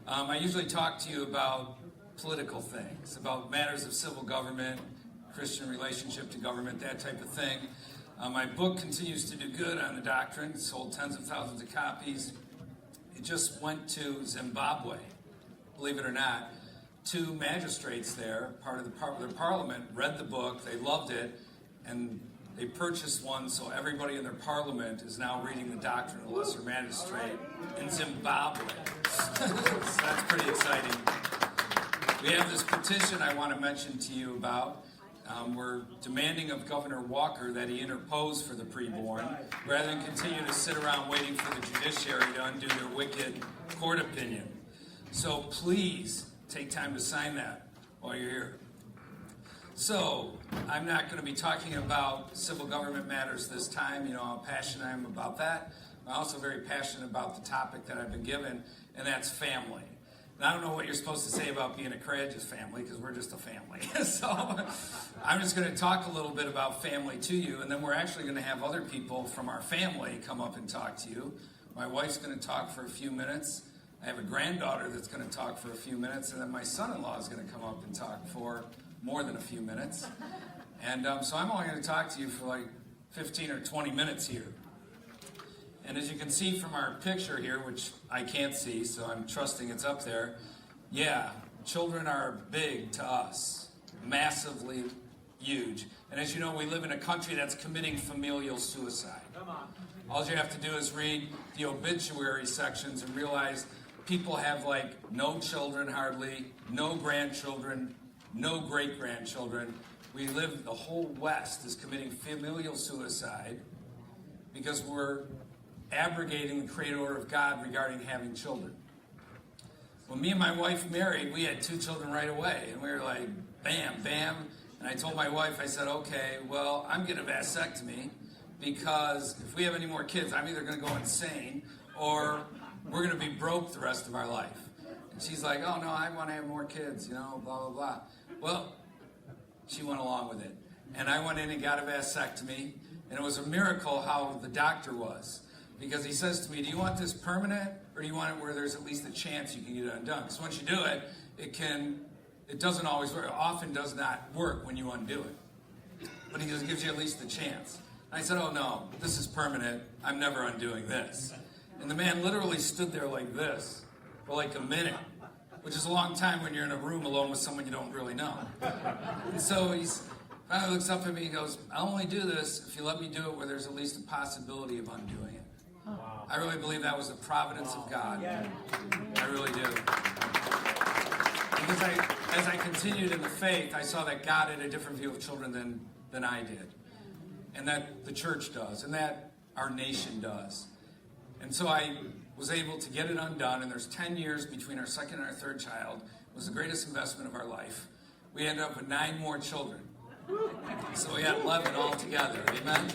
I usually talk to you about political things, about matters of civil government, Christian relationship to government, that type of thing. My book continues to do good on the doctrine. It sold tens of thousands of copies. It just went to Zimbabwe, believe it or not. Two magistrates there, part of their parliament, read the book, they loved it, and they purchased one, so everybody in their parliament is now reading the Doctrine of the Lesser Magistrate in Zimbabwe. So that's pretty exciting. We have this petition I want to mention to you about. We're demanding of Governor Walker that he interpose for the preborn, rather than continue to sit around waiting for the judiciary to undo their wicked court opinion. So please take time to sign that while you're here. So, I'm not going to be talking about civil government matters this time. You know how passionate I am about that. I'm also very passionate about the topic that I've been given, and that's family. And I don't know what you're supposed to say about being a courageous family, because we're just a family. So, I'm just going to talk a little bit about family to you, and then we're actually going to have other people from our family come up and talk to you. My wife's going to talk for a few minutes. I have a granddaughter that's going to talk for a few minutes, and then my son-in-law is going to come up and talk for more than a few minutes. And so I'm only going to talk to you for like 15 or 20 minutes here. And as you can see from our picture here, which I can't see, so I'm trusting it's up there, yeah, children are big to us, massively huge. And as you know, we live in a country that's committing familial suicide. All you have to do is read the obituary sections and realize people have like no children hardly, no grandchildren, no great-grandchildren. The whole West is committing familial suicide because we're abrogating the created order of God regarding having children. When me and my wife married, we had 2 children right away, and we were like, bam, bam. And I told my wife, I said, okay, well, I'm getting a vasectomy because if we have any more kids, I'm either going to go insane or we're going to be broke the rest of our life. And she's like, oh, no, I want to have more kids, blah, blah, blah. Well, she went along with it. And I went in and got a vasectomy. And it was a miracle how the doctor was. Because he says to me, do you want this permanent? Or do you want it where there's at least a chance you can get it undone? Because once you do it, it doesn't always work. It often does not work when you undo it. But he just gives you at least a chance. And I said, oh, no, this is permanent. I'm never undoing this. And the man literally stood there like this for like a minute, which is a long time when you're in a room alone with someone you don't really know. And so he finally looks up at me and goes, I'll only do this if you let me do it where there's at least a possibility of undoing it. Wow. I really believe that was the providence of God. Yeah. I really do. Because as I continued in the faith, I saw that God had a different view of children than I did. And that the church does, and that our nation does. And so I was able to get it undone, and there's 10 years between our second and our third child. It was the greatest investment of our life. We ended up with 9 more children. So we had 11 altogether. Amen?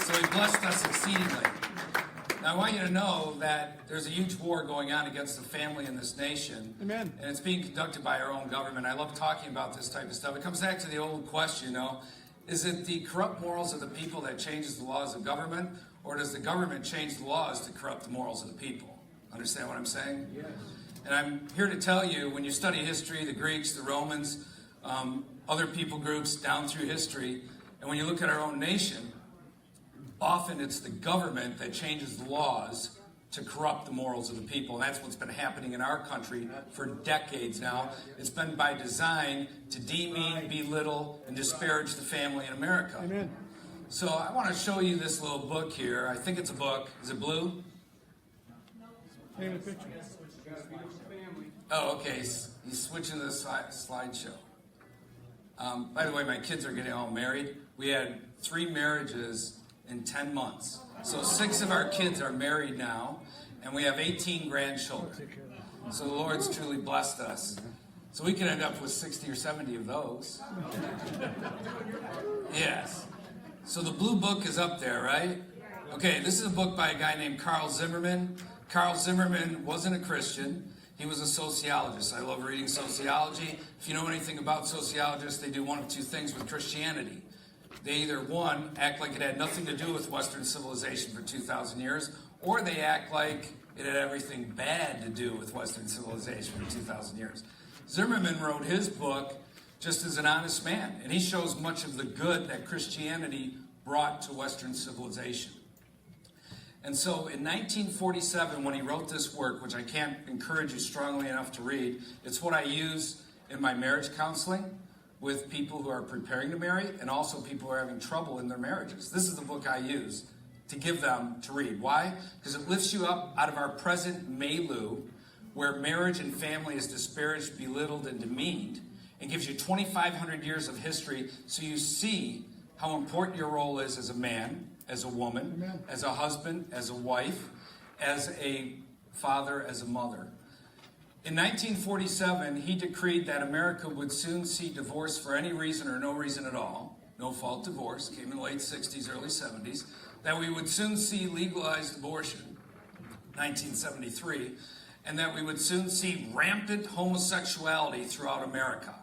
So he blessed us exceedingly. Now I want you to know that there's a huge war going on against the family in this nation. Amen. And it's being conducted by our own government. I love talking about this type of stuff. It comes back to the old question, is it the corrupt morals of the people that changes the laws of government? Or does the government change the laws to corrupt the morals of the people? Understand what I'm saying? Yes. And I'm here to tell you, when you study history, the Greeks, the Romans, other people groups down through history, and when you look at our own nation, often it's the government that changes the laws to corrupt the morals of the people. And that's what's been happening in our country for decades now. It's been by design to demean, belittle, and disparage the family in America. Amen. So I want to show you this little book here. I think it's a book. Is it blue? Name the picture. Oh, okay. He's switching to the slideshow. By the way, my kids are getting all married. We had 3 marriages in 10 months. So 6 of our kids are married now, and we have 18 grandchildren. So the Lord's truly blessed us. So we could end up with 60 or 70 of those. Yes. So the blue book is up there, right? Okay, this is a book by a guy named Carl Zimmerman. Carl Zimmerman wasn't a Christian. He was a sociologist. I love reading sociology. If you know anything about sociologists, they do one of 2 things with Christianity. They either, 1, act like it had nothing to do with Western civilization for 2,000 years, or they act like it had everything bad to do with Western civilization for 2,000 years. Zimmerman wrote his book just as an honest man, and he shows much of the good that Christianity brought to Western civilization. And so in 1947, when he wrote this work, which I can't encourage you strongly enough to read, it's what I use in my marriage counseling with people who are preparing to marry and also people who are having trouble in their marriages. This is the book I use to give them to read. Why? Because it lifts you up out of our present milieu, where marriage and family is disparaged, belittled, and demeaned, and gives you 2,500 years of history so you see how important your role is as a man, as a woman, Amen. As a husband, as a wife, as a father, as a mother. In 1947, he decreed that America would soon see divorce for any reason or no reason at all. No-fault divorce came in the late 60s, early 70s. That we would soon see legalized abortion, 1973. And that we would soon see rampant homosexuality throughout America.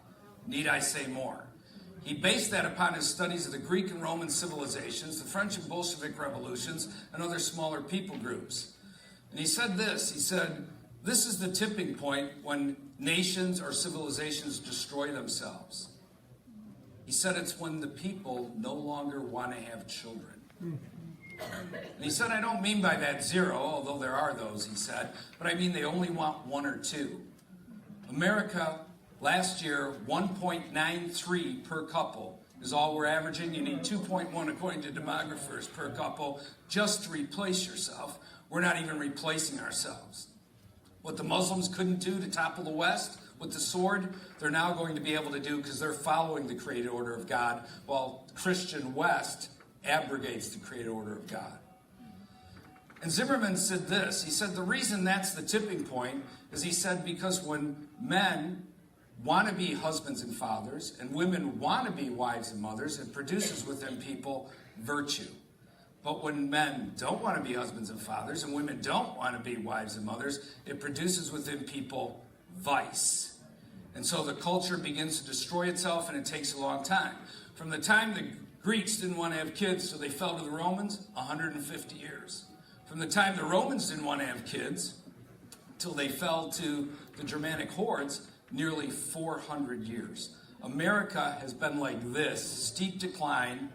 Need I say more? He based that upon his studies of the Greek and Roman civilizations, the French and Bolshevik revolutions, and other smaller people groups. And he said this, he said, this is the tipping point when nations or civilizations destroy themselves. He said it's when the people no longer want to have children. And he said, I don't mean by that zero, although there are those, he said, but I mean they only want one or two. America, last year, 1.93 per couple is all we're averaging. You need 2.1 according to demographers per couple just to replace yourself. We're not even replacing ourselves. What the Muslims couldn't do to topple the West with the sword, they're now going to be able to do because they're following the created order of God, while Christian West abrogates the created order of God. And Zimmerman said this. He said the reason that's the tipping point is, he said, because when men want to be husbands and fathers and women want to be wives and mothers, it produces within people virtue. But when men don't want to be husbands and fathers and women don't want to be wives and mothers, it produces within people vice. And so the culture begins to destroy itself, and it takes a long time. From the time the Greeks didn't want to have kids, so they fell to the Romans, 150 years. From the time the Romans didn't want to have kids till they fell to the Germanic hordes, nearly 400 years. America has been like this, steep decline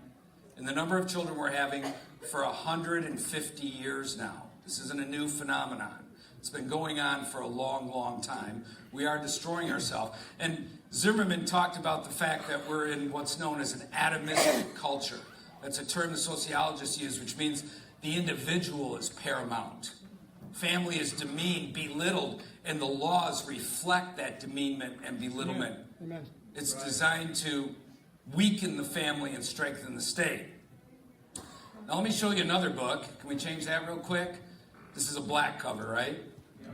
in the number of children we're having for 150 years now. This isn't a new phenomenon. It's been going on for a long, long time. We are destroying ourselves. And Zimmerman talked about the fact that we're in what's known as an atomistic culture. That's a term the sociologists use, which means the individual is paramount. Family is demeaned, belittled, and the laws reflect that demeanment and belittlement. Amen. It's designed to weaken the family and strengthen the state. Now let me show you another book. Can we change that real quick? This is a black cover, right?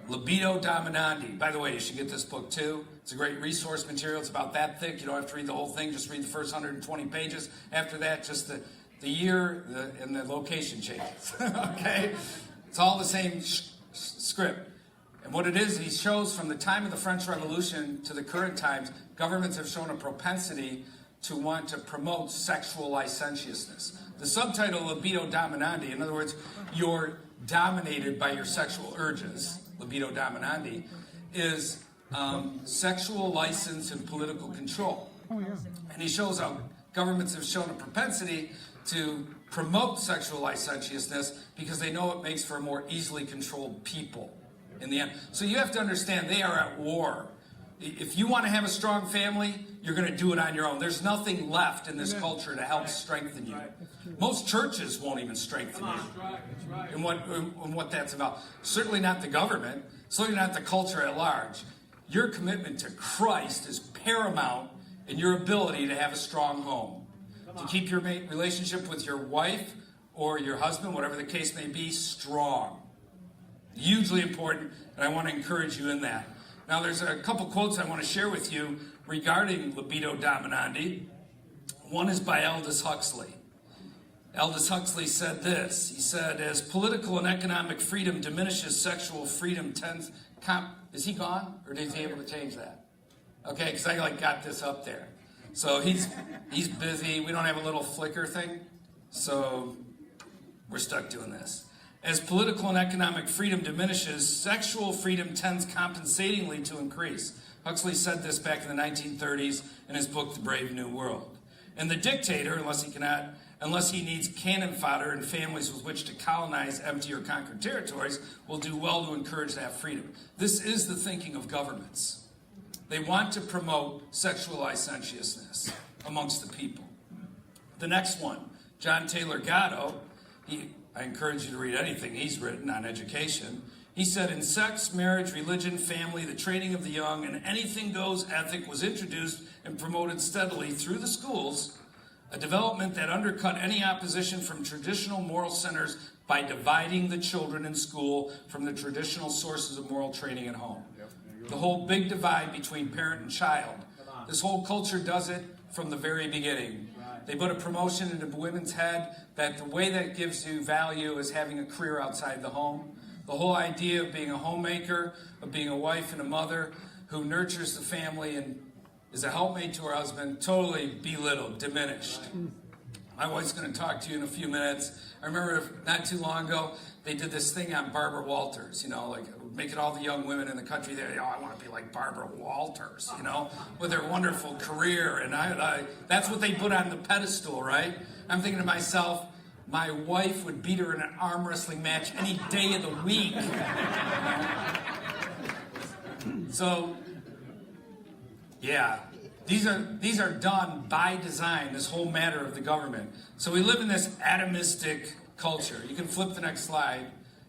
Libido Dominandi. By the way, you should get this book too. It's a great resource material. It's about that thick. You don't have to read the whole thing. Just read the first 120 pages. After that, just the year and the location changes. Okay? It's all the same script. And what it is, he shows from the time of the French Revolution to the current times, governments have shown a propensity to want to promote sexual licentiousness. The subtitle, Libido Dominandi, in other words, you're dominated by your sexual urges, libido dominandi, is sexual license and political control. Oh, yeah. And he shows how governments have shown a propensity to promote sexual licentiousness because they know it makes for a more easily controlled people in the end. So you have to understand they are at war. If you want to have a strong family, you're going to do it on your own. There's nothing left in this culture to help strengthen you. Most churches won't even strengthen you in what that's about. Certainly not the government. Certainly not the culture at large. Your commitment to Christ is paramount in your ability to have a strong home. To keep your relationship with your wife or your husband, whatever the case may be, strong. Hugely important, and I want to encourage you in that. Now, there's a couple quotes I want to share with you regarding libido dominandi. One is by Aldous Huxley. Aldous Huxley said this. He said, as political and economic freedom diminishes, sexual freedom tends... Is he gone? Or is he able to change that? Okay, because I got this up there. So he's busy. We don't have a little flicker thing. So we're stuck doing this. As political and economic freedom diminishes, sexual freedom tends compensatingly to increase. Huxley said this back in the 1930s in his book, The Brave New World. And the dictator, unless he needs cannon fodder and families with which to colonize empty or conquered territories, will do well to encourage that freedom. This is the thinking of governments. They want to promote sexual licentiousness amongst the people. The next one, John Taylor Gatto, I encourage you to read anything he's written on education. He said, in sex, marriage, religion, family, the training of the young, and anything goes ethic was introduced and promoted steadily through the schools, a development that undercut any opposition from traditional moral centers by dividing the children in school from the traditional sources of moral training at home. The whole big divide between parent and child. This whole culture does it from the very beginning. They put a promotion into women's head that the way that gives you value is having a career outside the home. The whole idea of being a homemaker, of being a wife and a mother who nurtures the family and is a helpmate to her husband, totally belittled, diminished. My wife's going to talk to you in a few minutes. I remember not too long ago, they did this thing on Barbara Walters, like making all the young women in the country there, I want to be like Barbara Walters, with her wonderful career. And that's what they put on the pedestal, right? I'm thinking to myself, my wife would beat her in an arm wrestling match any day of the week. So, yeah, these are done by design, this whole matter of the government. So we live in this atomistic culture. You can flip the next slide.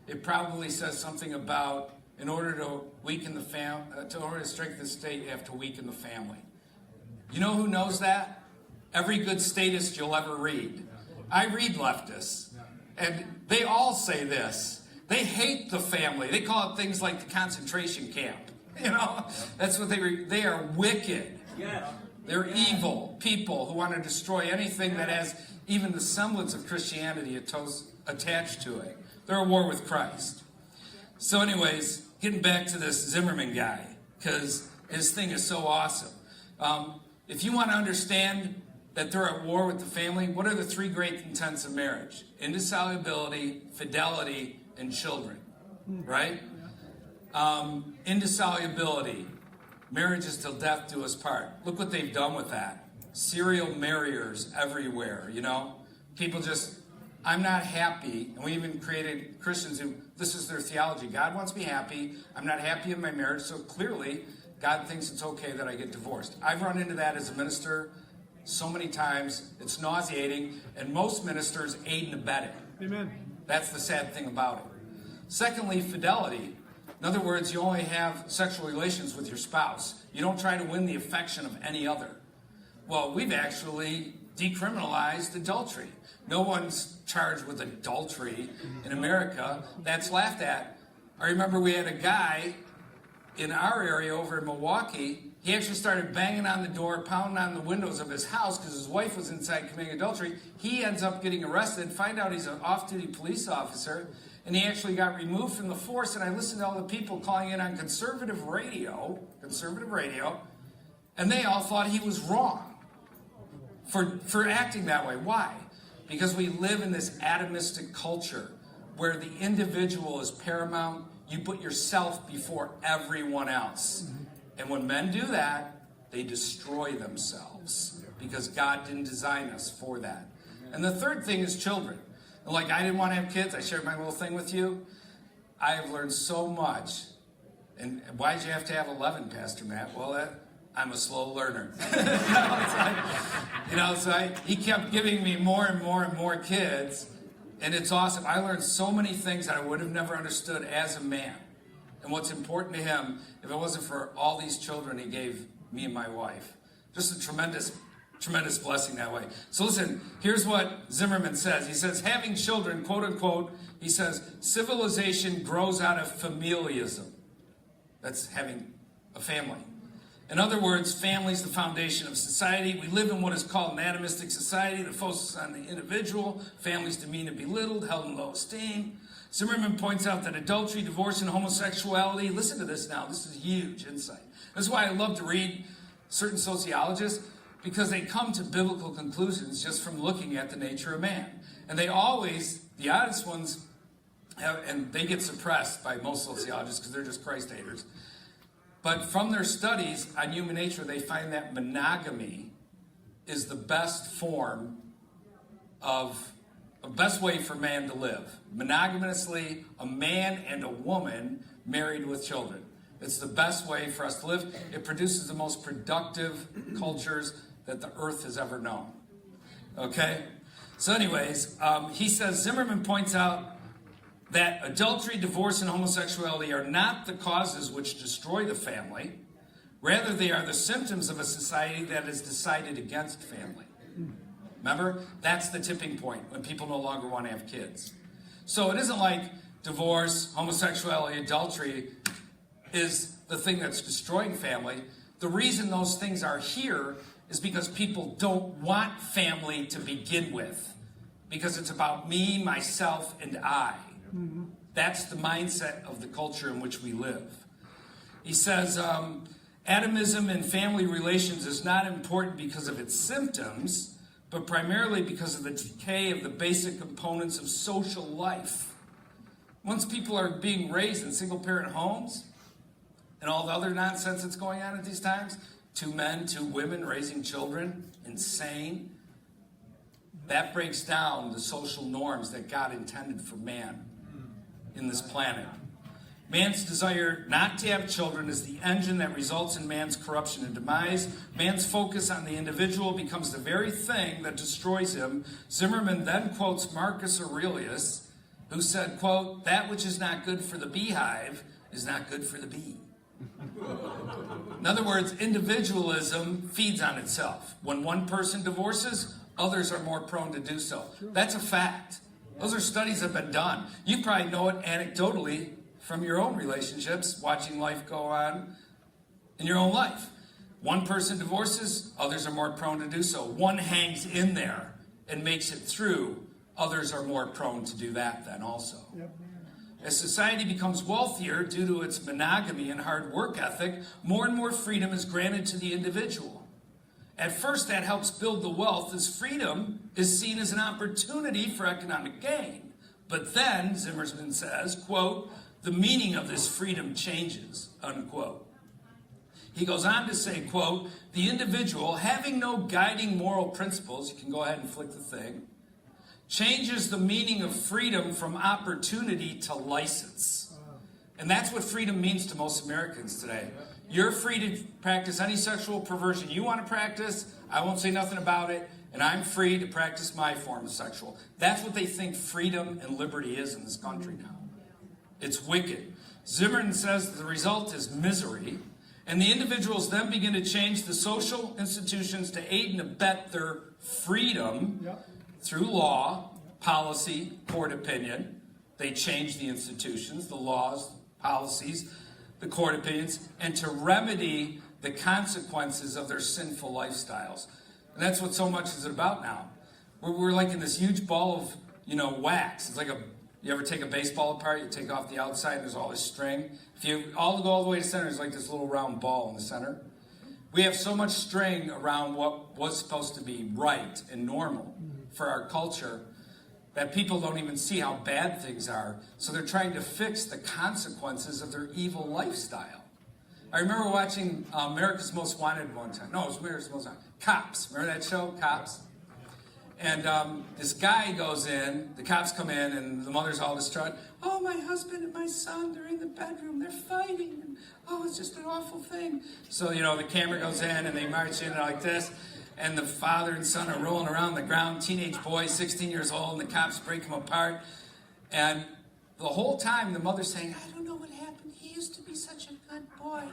It probably says something about in order to weaken in order to strengthen the state, you have to weaken the family. You know who knows that? Every good statist you'll ever read. I read leftists, and they all say this. They hate the family. They call it things like the concentration camp. That's what they are wicked. They're evil people who want to destroy anything that has even the semblance of Christianity attached to it. They're at war with Christ. So anyways, getting back to this Zimmerman guy, because his thing is so awesome. If you want to understand that they're at war with the family, what are the three great intents of marriage? Indissolubility, fidelity, and children, right? Indissolubility. Marriage is till death do us part. Look what they've done with that. Serial marriers everywhere, People just, I'm not happy. And we even created Christians who, this is their theology. God wants me happy. I'm not happy in my marriage. So clearly, God thinks it's okay that I get divorced. I've run into that as a minister so many times. It's nauseating. And most ministers aid and abet it. Amen. That's the sad thing about it. Secondly, fidelity. In other words, you only have sexual relations with your spouse. You don't try to win the affection of any other. Well, we've actually decriminalized adultery. No one's charged with adultery in America. That's laughed at. I remember we had a guy in our area over in Milwaukee. He actually started banging on the door, pounding on the windows of his house because his wife was inside committing adultery. He ends up getting arrested, find out he's an off-duty police officer, and he actually got removed from the force. And I listened to all the people calling in on conservative radio, and they all thought he was wrong for acting that way. Why? Because we live in this atomistic culture where the individual is paramount. You put yourself before everyone else. And when men do that, they destroy themselves because God didn't design us for that. And the third thing is children. And like I didn't want to have kids. I shared my little thing with you. I have learned so much. And why did you have to have 11, Pastor Matt? Well, I'm a slow learner. He kept giving me more and more and more kids. And it's awesome. I learned so many things that I would have never understood as a man. And what's important to him, if it wasn't for all these children he gave me and my wife. Just a tremendous blessing that way. So listen, here's what Zimmerman says. He says, having children, quote unquote, he says, civilization grows out of familialism. That's having a family. In other words, family is the foundation of society. We live in what is called an atomistic society that focuses on the individual. Families demeaned and belittled, held in low esteem. Zimmerman points out that adultery, divorce, and homosexuality, listen to this now, this is huge insight. That's why I love to read certain sociologists, because they come to biblical conclusions just from looking at the nature of man. And they always, the honest ones, and they get suppressed by most sociologists because they're just Christ haters. But from their studies on human nature, they find that monogamy is the best form of a best way for man to live. Monogamously, a man and a woman married with children. It's the best way for us to live. It produces the most productive cultures that the earth has ever known. Okay? So anyways, he says, Zimmerman points out that adultery, divorce, and homosexuality are not the causes which destroy the family. Rather, they are the symptoms of a society that has decided against family. Remember? That's the tipping point when people no longer want to have kids. So it isn't like divorce, homosexuality, adultery is the thing that's destroying family. The reason those things are here is because people don't want family to begin with. Because it's about me, myself, and I. That's the mindset of the culture in which we live. He says, atomism in family relations is not important because of its symptoms, but primarily because of the decay of the basic components of social life. Once people are being raised in single-parent homes, and all the other nonsense that's going on at these times, 2 men, 2 women raising children, insane. That breaks down the social norms that God intended for man in this planet. Man's desire not to have children is the engine that results in man's corruption and demise. Man's focus on the individual becomes the very thing that destroys him. Zimmerman then quotes Marcus Aurelius, who said, quote, "That which is not good for the beehive is not good for the bee." In other words, individualism feeds on itself. When one person divorces, others are more prone to do so. That's a fact. Those are studies that have been done. You probably know it anecdotally from your own relationships, watching life go on in your own life. One person divorces, others are more prone to do so. One hangs in there and makes it through, others are more prone to do that then also. As society becomes wealthier due to its monogamy and hard work ethic, more and more freedom is granted to the individual. At first, that helps build the wealth, as freedom is seen as an opportunity for economic gain. But then, Zimmerman says, quote, "the meaning of this freedom changes," unquote. He goes on to say, quote, "the individual, having no guiding moral principles," you can go ahead and flick the thing, "changes the meaning of freedom from opportunity to license." And that's what freedom means to most Americans today. You're free to practice any sexual perversion you want to practice. I won't say nothing about it. And I'm free to practice my form of sexual. That's what they think freedom and liberty is in this country now. It's wicked. Zimmerman says the result is misery. And the individuals then begin to change the social institutions to aid and abet their freedom through law, policy, court opinion. They change the institutions, the laws, policies, the court opinions, and to remedy the consequences of their sinful lifestyles. And that's what so much is about now. We're like in this huge ball of, wax. It's like you ever take a baseball apart, you take off the outside, and there's all this string. If you go all the way to the center, there's like this little round ball in the center. We have so much string around what was supposed to be right and normal for our culture that people don't even see how bad things are. So they're trying to fix the consequences of their evil lifestyle. I remember watching America's Most Wanted one time. No, it was America's Most Wanted. Cops. Remember that show, Cops? And this guy goes in, the cops come in, and the mother's all distraught. "Oh, my husband and my son, they're in the bedroom, they're fighting. And, oh, it's just an awful thing." So, the camera goes in, and they march in like this. And the father and son are rolling around the ground, teenage boy, 16 years old, and the cops break him apart. And the whole time, the mother's saying, "I don't know what happened. He used to be such a good boy.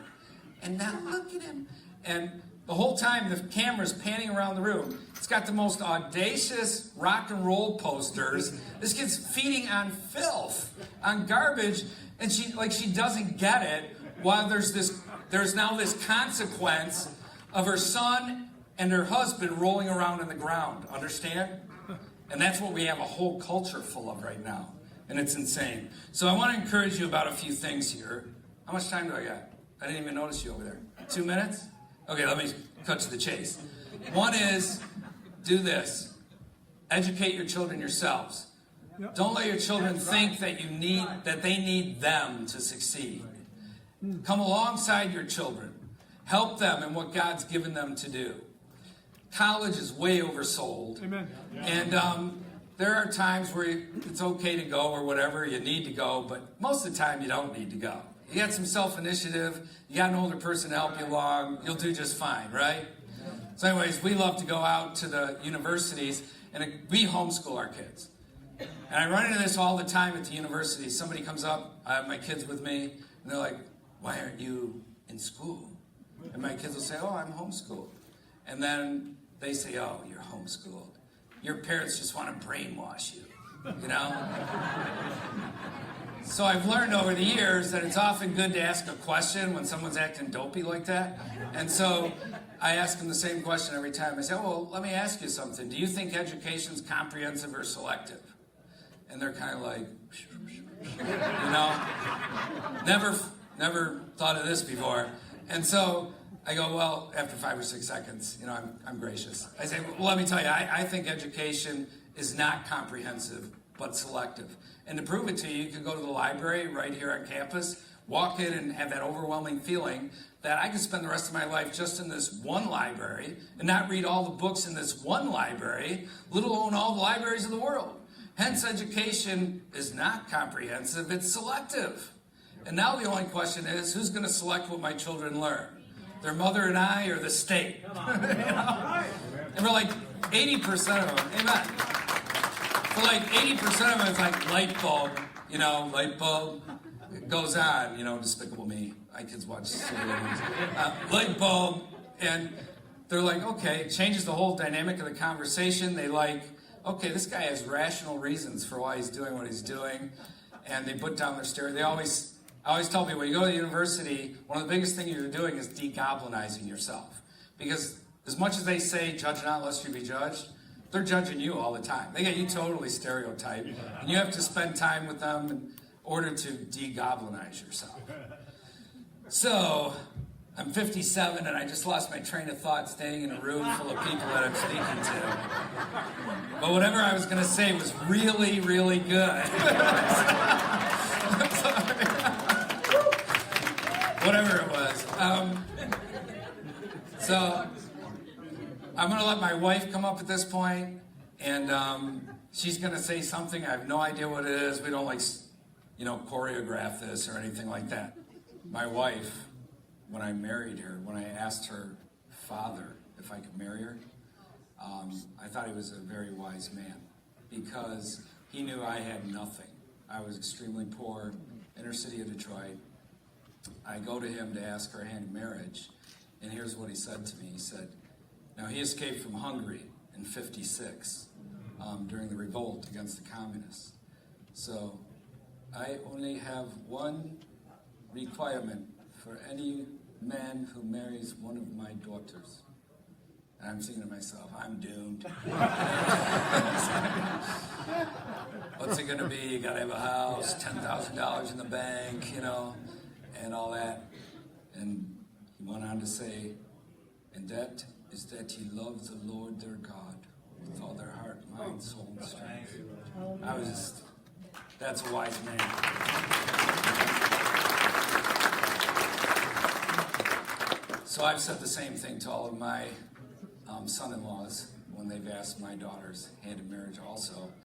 And now look at him." And the whole time, the camera's panning around the room. It's got the most audacious rock and roll posters. This kid's feeding on filth, on garbage, and she doesn't get it. While there's now this consequence of her son and her husband rolling around in the ground. Understand? And that's what we have a whole culture full of right now. And it's insane. So I want to encourage you about a few things here. How much time do I got? I didn't even notice you over there. 2 minutes? Okay, let me cut to the chase. One is, do this. Educate your children yourselves. Yep. Don't let your children think that they need them to succeed. Come alongside your children. Help them in what God's given them to do. College is way oversold. Amen. And there are times where it's okay to go or whatever, you need to go, but most of the time you don't need to go. You got some self-initiative, you got an older person to help you along, you'll do just fine, right? So anyways, we love to go out to the universities, and we homeschool our kids. And I run into this all the time at the university. Somebody comes up, I have my kids with me, and they're like, why aren't you in school? And my kids will say, oh, I'm homeschooled. And then they say, oh, you're homeschooled. Your parents just want to brainwash you, you know? So I've learned over the years that it's often good to ask a question when someone's acting dopey like that. And so I ask them the same question every time. I say, oh, well, let me ask you something. Do you think education's comprehensive or selective? And they're kind of like, you know, never thought of this before. And so I go, well, after 5 or 6 seconds, you know, I'm gracious. I say, well, let me tell you, I think education is not comprehensive, but selective. And to prove it to you, you can go to the library right here on campus, walk in and have that overwhelming feeling that I could spend the rest of my life just in this one library and not read all the books in this one library, let alone all the libraries of the world. Hence, education is not comprehensive, it's selective. And now the only question is, who's going to select what my children learn? Their mother and I, or the state? You know? And we're like 80% of them, amen. For like 80% of them, it's like light bulb, you know, light bulb. It goes on, you know, Despicable Me. My kids watch silly movies. Light bulb, and they're like, okay, it changes the whole dynamic of the conversation. They like, okay, this guy has rational reasons for why he's doing what he's doing, and they put down their stereo. I always tell people, when you go to university, one of the biggest things you're doing is de-goblinizing yourself. Because as much as they say, judge not lest you be judged, they're judging you all the time. They get you totally stereotyped, and you have to spend time with them in order to de-goblinize yourself. So, I'm 57, and I just lost my train of thought staying in a room full of people that I'm speaking to. But whatever I was going to say was really, really good. Whatever it was. So I'm going to let my wife come up at this point, and she's going to say something. I have no idea what it is. We don't choreograph this or anything like that. My wife, when I married her, when I asked her father if I could marry her, I thought he was a very wise man because he knew I had nothing. I was extremely poor, inner city of Detroit. I go to him to ask her hand in marriage, and here's what he said to me. He said, now he escaped from Hungary in '56 during the revolt against the communists. So I only have one requirement for any man who marries one of my daughters. And I'm thinking to myself, I'm doomed. What's it going to be? You got to have a house, $10,000 in the bank, you know, and all that. And he went on to say, and that is that ye love the Lord their God with all their heart, mind, soul, and strength. That's a wise man. So I've said the same thing to all of my son-in-laws when they've asked my daughter's hand in marriage also.